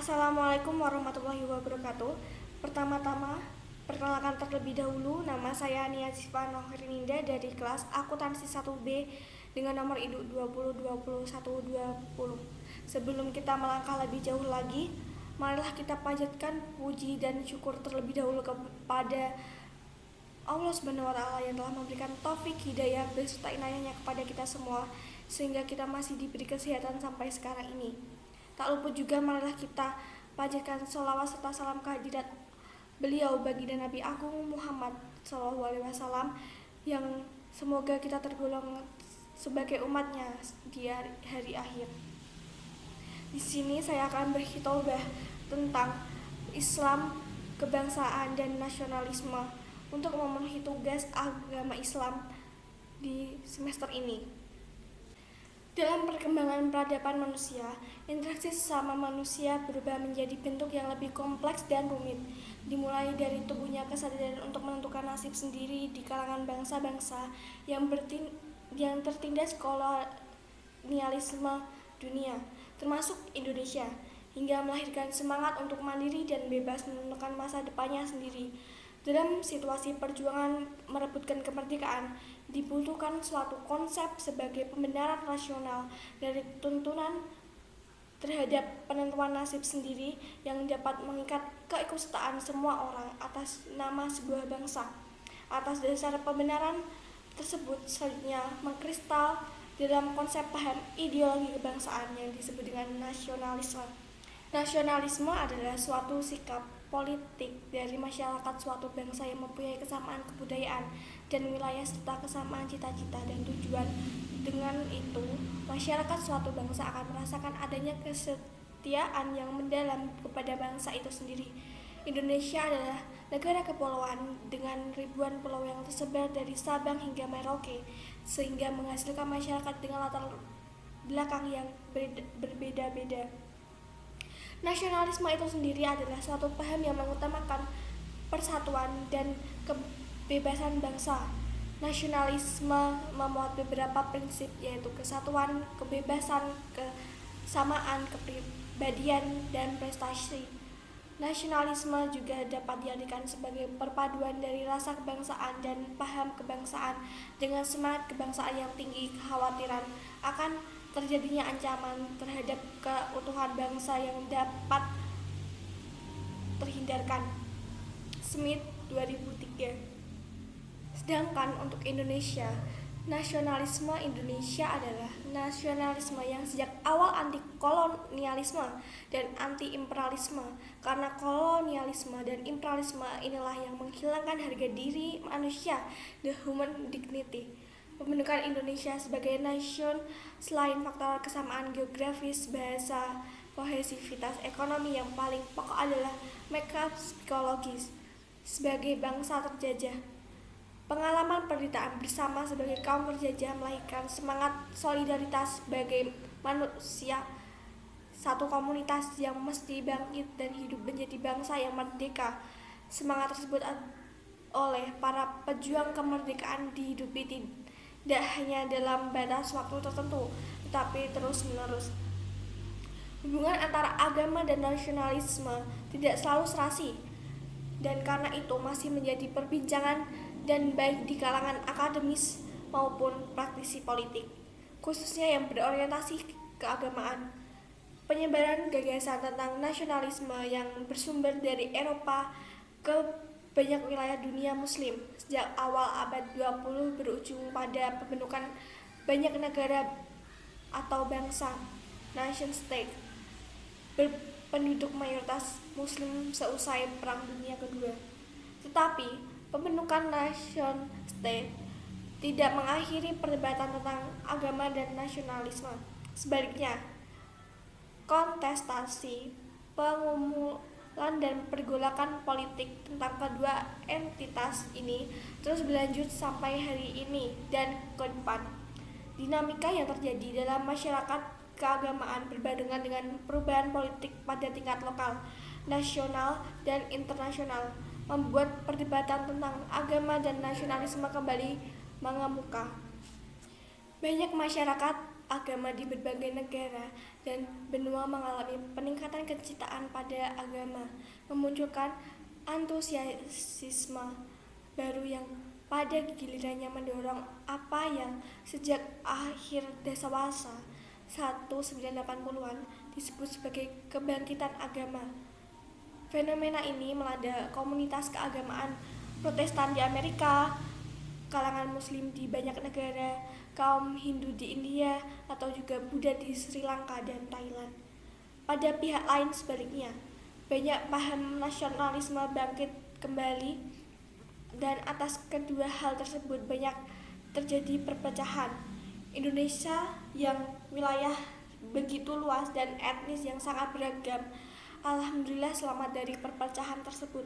Assalamualaikum warahmatullahi wabarakatuh. Pertama-tama, perkenalkan terlebih dahulu, nama saya Nia Ziva Nohrininda dari kelas Akuntansi 1B dengan nomor induk 20202120. Sebelum kita melangkah lebih jauh lagi, marilah kita panjatkan puji dan syukur terlebih dahulu kepada Allah Subhanahu wa Ta'ala yang telah memberikan taufik hidayah beserta inayahnya kepada kita semua sehingga kita masih diberi kesehatan sampai sekarang ini. Tak lupa juga marilah kita panjatkan sholawat serta salam kehadirat beliau baginda Nabi Agung Muhammad SAW yang semoga kita tergolong sebagai umatnya di hari akhir. Di sini saya akan berkhitbah tentang Islam, kebangsaan dan nasionalisme untuk memenuhi tugas agama Islam di semester ini. Dalam perkembangan peradaban manusia, interaksi sesama manusia berubah menjadi bentuk yang lebih kompleks dan rumit. Dimulai dari tumbuhnya kesadaran untuk menentukan nasib sendiri di kalangan bangsa-bangsa yang tertindas kolonialisme dunia, termasuk Indonesia, hingga melahirkan semangat untuk mandiri dan bebas menentukan masa depannya sendiri. Dalam situasi perjuangan merebutkan kemerdekaan, dibutuhkan suatu konsep sebagai pembenaran rasional dari tuntunan terhadap penentuan nasib sendiri yang dapat mengikat keikutsertaan semua orang atas nama sebuah bangsa. Atas dasar pembenaran tersebut, selanjutnya mengkristal dalam konsep paham ideologi kebangsaan yang disebut dengan nasionalisme. Nasionalisme adalah suatu sikap politik dari masyarakat suatu bangsa yang mempunyai kesamaan kebudayaan dan wilayah serta kesamaan cita-cita dan tujuan. Dengan itu, masyarakat suatu bangsa akan merasakan adanya kesetiaan yang mendalam kepada bangsa itu sendiri. Indonesia adalah negara kepulauan dengan ribuan pulau yang tersebar dari Sabang hingga Merauke, sehingga menghasilkan masyarakat dengan latar belakang yang berbeda-beda. Nasionalisme itu sendiri adalah suatu paham yang mengutamakan persatuan dan kebebasan bangsa. Nasionalisme memuat beberapa prinsip, yaitu kesatuan, kebebasan, kesamaan, kepribadian, dan prestasi. Nasionalisme juga dapat diartikan sebagai perpaduan dari rasa kebangsaan dan paham kebangsaan dengan semangat kebangsaan yang tinggi, kekhawatiran akan terjadinya ancaman terhadap keutuhan bangsa yang dapat terhindarkan. Smith 2003. Sedangkan untuk Indonesia, nasionalisme Indonesia adalah nasionalisme yang sejak awal anti kolonialisme dan anti imperialisme, karena kolonialisme dan imperialisme inilah yang menghilangkan harga diri manusia, the human dignity. Pembentukan Indonesia sebagai nation selain faktor kesamaan geografis, bahasa, kohesivitas ekonomi yang paling pokok adalah makeup psikologis. Sebagai bangsa terjajah, pengalaman penderitaan bersama sebagai kaum terjajah melahirkan semangat solidaritas sebagai manusia, satu komunitas yang mesti bangkit dan hidup menjadi bangsa yang merdeka. Semangat tersebut oleh para pejuang kemerdekaan dihidupi tidak hanya dalam batas waktu tertentu, tetapi terus-menerus. Hubungan antara agama dan nasionalisme tidak selalu serasi, dan karena itu masih menjadi perbincangan dan baik di kalangan akademis maupun praktisi politik, khususnya yang berorientasi keagamaan. Penyebaran gagasan tentang nasionalisme yang bersumber dari Eropa ke banyak wilayah dunia muslim sejak awal abad 20 berujung pada pembentukan banyak negara atau bangsa, nation state, berpenduduk mayoritas muslim seusai Perang Dunia Kedua. Tetapi pembentukan nation state tidak mengakhiri perdebatan tentang agama dan nasionalisme. Sebaliknya, kontestasi, pengumuman dan pergolakan politik tentang kedua entitas ini terus berlanjut sampai hari ini dan ke depan. Dinamika yang terjadi dalam masyarakat keagamaan berbarengan dengan perubahan politik pada tingkat lokal, nasional, dan internasional membuat perdebatan tentang agama dan nasionalisme kembali mengemuka. Banyak masyarakat agama di berbagai negara dan benua mengalami peningkatan kecintaan pada agama, memunculkan antusiasisme baru yang pada gilirannya mendorong apa yang sejak akhir dasawasa 1980-an disebut sebagai kebangkitan agama. Fenomena ini melanda komunitas keagamaan Protestan di Amerika, kalangan Muslim di banyak negara, kaum Hindu di India, atau juga Buddha di Sri Lanka dan Thailand. Pada pihak lain sebaliknya, banyak paham nasionalisme bangkit kembali dan atas kedua hal tersebut banyak terjadi perpecahan. Indonesia yang wilayah begitu luas dan etnis yang sangat beragam, alhamdulillah selamat dari perpecahan tersebut.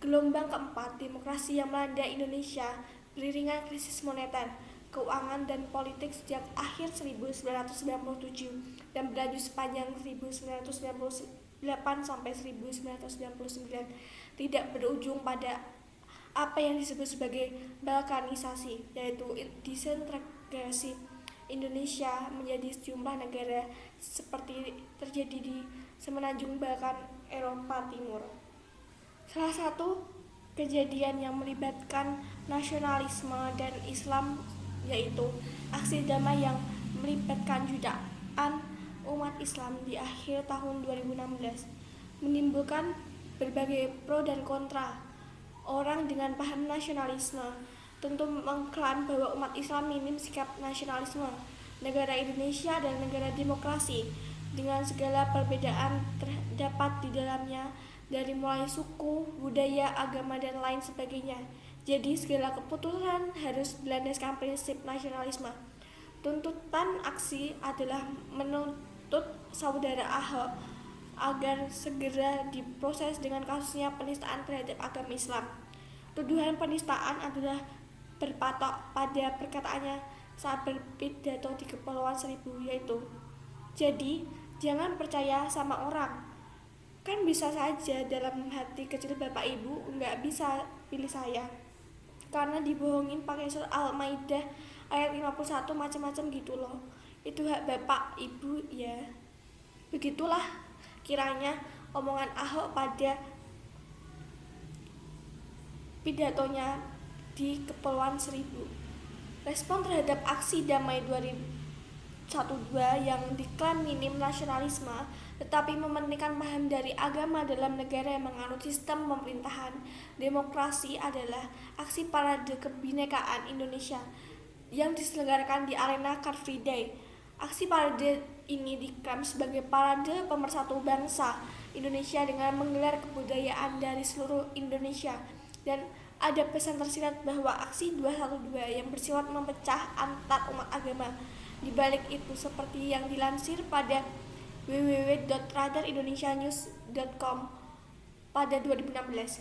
Gelombang keempat demokrasi yang melanda Indonesia beriringan krisis moneter, keuangan dan politik sejak akhir 1997 dan berlanjut sepanjang 1998 sampai 1999 tidak berujung pada apa yang disebut sebagai balkanisasi, yaitu disintegrasi Indonesia menjadi sejumlah negara seperti terjadi di semenanjung Balkan Eropa Timur. Salah satu kejadian yang melibatkan nasionalisme dan Islam yaitu aksi damai yang melibatkan jutaan umat Islam di akhir tahun 2016 menimbulkan berbagai pro dan kontra. Orang dengan paham nasionalisme tentu mengklaim bahwa umat Islam minim sikap nasionalisme. Negara Indonesia adalah negara demokrasi dengan segala perbedaan terdapat di dalamnya dari mulai suku, budaya, agama, dan lain sebagainya. Jadi segala keputusan harus berlandaskan prinsip nasionalisme. Tuntutan aksi adalah menuntut saudara Ahok agar segera diproses dengan kasusnya penistaan terhadap agama Islam. Tuduhan penistaan adalah berpatok pada perkataannya saat berpidato di Kepulauan Seribu, yaitu, "Jadi, jangan percaya sama orang. Kan bisa saja dalam hati kecil Bapak Ibu nggak bisa pilih saya. Karena dibohongin pakai surat Al-Maidah ayat 51 macam-macam gitu loh. Itu hak Bapak Ibu ya." Begitulah kiranya omongan Ahok pada pidatonya di Kepulauan Seribu. Respon terhadap aksi damai 2012 yang diklaim minim nasionalisme tetapi mementingkan paham dari agama dalam negara yang menganut sistem pemerintahan demokrasi adalah aksi parade kebinekaan Indonesia yang diselenggarakan di arena Car Free Day. Aksi parade ini diklaim sebagai parade pemersatu bangsa Indonesia dengan menggelar kebudayaan dari seluruh Indonesia, dan ada pesan tersirat bahwa aksi 212 yang bersifat memecah antar umat agama. Di balik itu, seperti yang dilansir pada www.radarindonesianews.com pada 2016,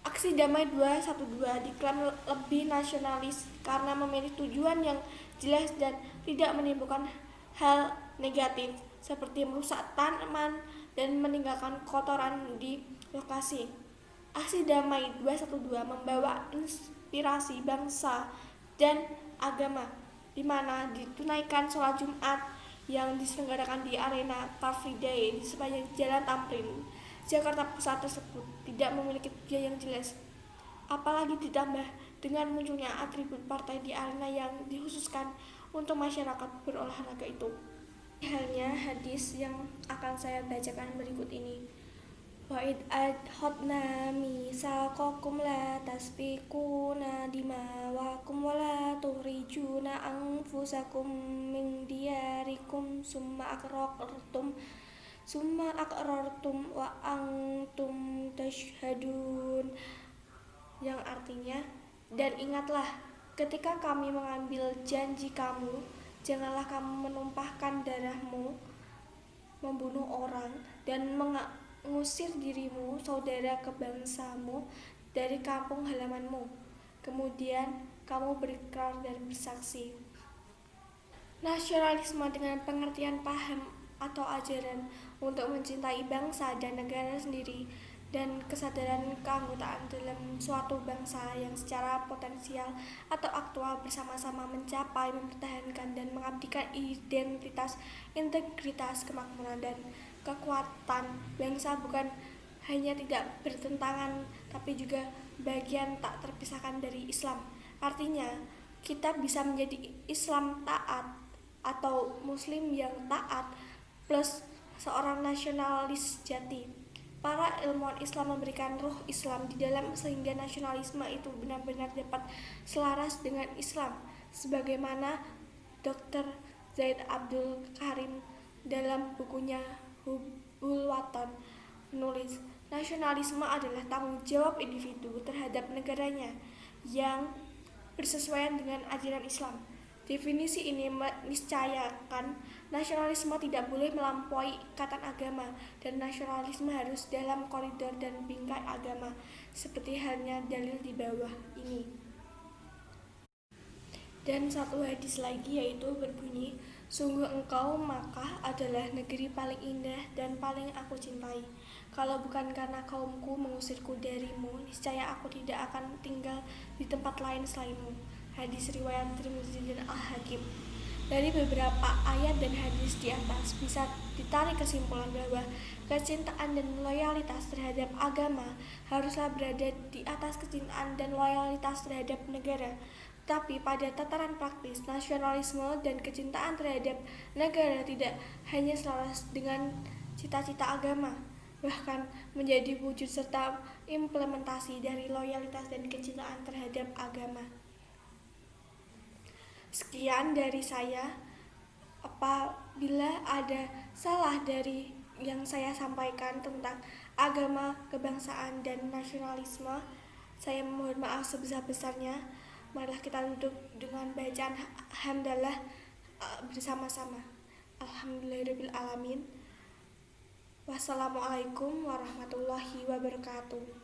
aksi damai 212 diklaim lebih nasionalis karena memilih tujuan yang jelas dan tidak menimbulkan hal negatif seperti merusak tanaman dan meninggalkan kotoran di lokasi. Aksi damai 212 membawa inspirasi bangsa dan agama, di mana ditunaikan sholat Jumat yang diselenggarakan di arena Car Free Day di sepanjang Jalan Tamrin, Jakarta Pusat tersebut tidak memiliki tujuan yang jelas. Apalagi ditambah dengan munculnya atribut partai di arena yang dikhususkan untuk masyarakat berolahraga itu. Halnya hadis yang akan saya bacakan berikut ini. Wa id adhodna misaqakum la tasfikuna dima'akum wa la tukhrijuna anfusakum min diyarikum summa aqrartum wa antum tashhadun, yang artinya, dan ingatlah ketika kami mengambil janji kamu, janganlah kamu menumpahkan darahmu, membunuh orang, dan mengusir dirimu, saudara kebangsamu dari kampung halamanmu. Kemudian kamu berikrar dan bersaksi. Nasionalisme dengan pengertian paham atau ajaran untuk mencintai bangsa dan negara sendiri dan kesadaran keanggotaan dalam suatu bangsa yang secara potensial atau aktual bersama-sama mencapai, mempertahankan, dan mengabdikan identitas, integritas, kemakmuran, dan kekuatan bangsa bukan hanya tidak bertentangan tapi juga bagian tak terpisahkan dari Islam. Artinya, kita bisa menjadi Islam taat atau Muslim yang taat plus seorang nasionalis jati. Para ilmuwan Islam memberikan ruh Islam di dalam sehingga nasionalisme itu benar-benar dapat selaras dengan Islam. Sebagaimana Dr. Zaid Abdul Karim dalam bukunya Hubbul Watan menulis, nasionalisme adalah tanggung jawab individu terhadap negaranya yang bersesuaian dengan ajaran Islam. Definisi ini meniscayakan nasionalisme tidak boleh melampaui ikatan agama dan nasionalisme harus dalam koridor dan bingkai agama, seperti halnya dalil di bawah ini. Dan satu hadis lagi yaitu berbunyi, sungguh engkau Makkah adalah negeri paling indah dan paling aku cintai. Kalau bukan karena kaumku mengusirku darimu, niscaya aku tidak akan tinggal di tempat lain selainmu. Hadis riwayat Tirmidzi dan Al-Hakim. Dari beberapa ayat dan hadis di atas bisa ditarik kesimpulan bahwa kecintaan dan loyalitas terhadap agama haruslah berada di atas kecintaan dan loyalitas terhadap negara. Tapi pada tataran praktis, nasionalisme dan kecintaan terhadap negara tidak hanya selaras dengan cita-cita agama, bahkan menjadi wujud serta implementasi dari loyalitas dan kecintaan terhadap agama. Sekian dari saya. Apabila ada salah dari yang saya sampaikan tentang agama, kebangsaan, dan nasionalisme, saya mohon maaf sebesar-besarnya. Marilah kita duduk dengan bacaan hamdalah bersama-sama. Alhamdulillahirabbil alamin. Wassalamualaikum warahmatullahi wabarakatuh.